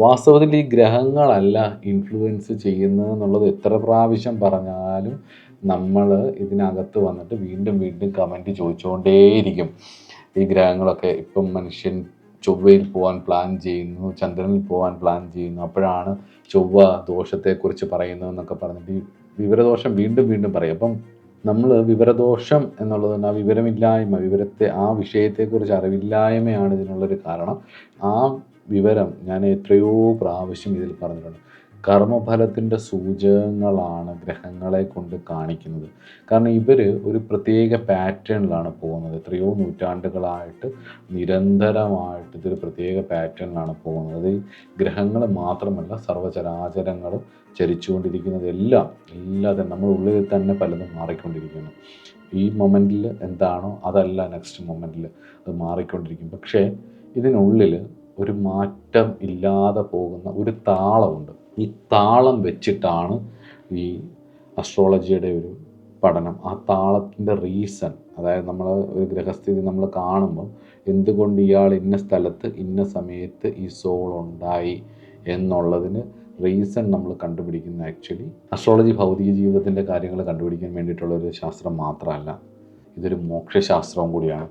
വാസ്തവത്തിൽ ഈ ഗ്രഹങ്ങളല്ല ഇൻഫ്ലുവൻസ് ചെയ്യുന്നതെന്നുള്ളത് എത്ര പ്രാവശ്യം പറഞ്ഞാലും നമ്മൾ ഇതിനകത്ത് വന്നിട്ട് വീണ്ടും വീണ്ടും കമൻറ്റ് ചോദിച്ചുകൊണ്ടേയിരിക്കും. ഈ ഗ്രഹങ്ങളൊക്കെ ഇപ്പം മനുഷ്യൻ ചൊവ്വയിൽ പോകാൻ പ്ലാൻ ചെയ്യുന്നു, ചന്ദ്രനിൽ പോകാൻ പ്ലാൻ ചെയ്യുന്നു, അപ്പോഴാണ് ചൊവ്വ ദോഷത്തെക്കുറിച്ച് പറയുന്നതെന്നൊക്കെ പറഞ്ഞിട്ട് ഈ വിവരദോഷം വീണ്ടും വീണ്ടും പറയും. അപ്പം നമ്മൾ വിവരദോഷം എന്നുള്ളത് ആ വിവരമില്ലായ്മ, ആ വിഷയത്തെക്കുറിച്ച് അറിവില്ലായ്മയാണ് ഇതിനുള്ളൊരു കാരണം. ആ വിവരം ഞാൻ എത്രയോ പ്രാവശ്യം ഇതിൽ പറഞ്ഞിട്ടുണ്ട്. കർമ്മഫലത്തിൻ്റെ സൂചകങ്ങളാണ് ഗ്രഹങ്ങളെ കൊണ്ട് കാണിക്കുന്നത്. കാരണം ഇവർ ഒരു പ്രത്യേക പാറ്റേണിലാണ് പോകുന്നത്. എത്രയോ നൂറ്റാണ്ടുകളായിട്ട് നിരന്തരമായിട്ട് ഇതൊരു പ്രത്യേക പാറ്റേണിലാണ് പോകുന്നത്. ഈ ഗ്രഹങ്ങൾ മാത്രമല്ല, സർവ്വചരാചരങ്ങളും ചരിച്ചുകൊണ്ടിരിക്കുന്നതെല്ലാം എല്ലാതും നമ്മുടെ ഉള്ളിൽ തന്നെ പലതും മാറിക്കൊണ്ടിരിക്കുന്നു. ഈ മൊമെൻറ്റിൽ എന്താണോ അതല്ല നെക്സ്റ്റ് മൊമെൻറ്റിൽ അത് മാറിക്കൊണ്ടിരിക്കും. പക്ഷേ ഇതിനുള്ളിൽ ഒരു മാറ്റം ഇല്ലാതെ പോകുന്ന ഒരു താളമുണ്ട്. ഈ താളം വെച്ചിട്ടാണ് ഈ അസ്ട്രോളജിയുടെ ഒരു പഠനം. ആ താളത്തിൻ്റെ റീസൺ, അതായത് നമ്മൾ ഒരു ഗ്രഹസ്ഥിതി നമ്മൾ കാണുമ്പം എന്തുകൊണ്ട് ഇയാൾ ഇന്ന സ്ഥലത്ത് ഇന്ന സമയത്ത് ഈ സോൾ ഉണ്ടായി എന്നുള്ളതിന് റീസൺ നമ്മൾ കണ്ടുപിടിക്കുന്ന ആക്ച്വലി അസ്ട്രോളജി ഭൗതിക ജീവിതത്തിൻ്റെ കാര്യങ്ങൾ കണ്ടുപിടിക്കാൻ വേണ്ടിയിട്ടുള്ളൊരു ശാസ്ത്രം മാത്രമല്ല, ഇതൊരു മോക്ഷശാസ്ത്രവും കൂടിയാണ്.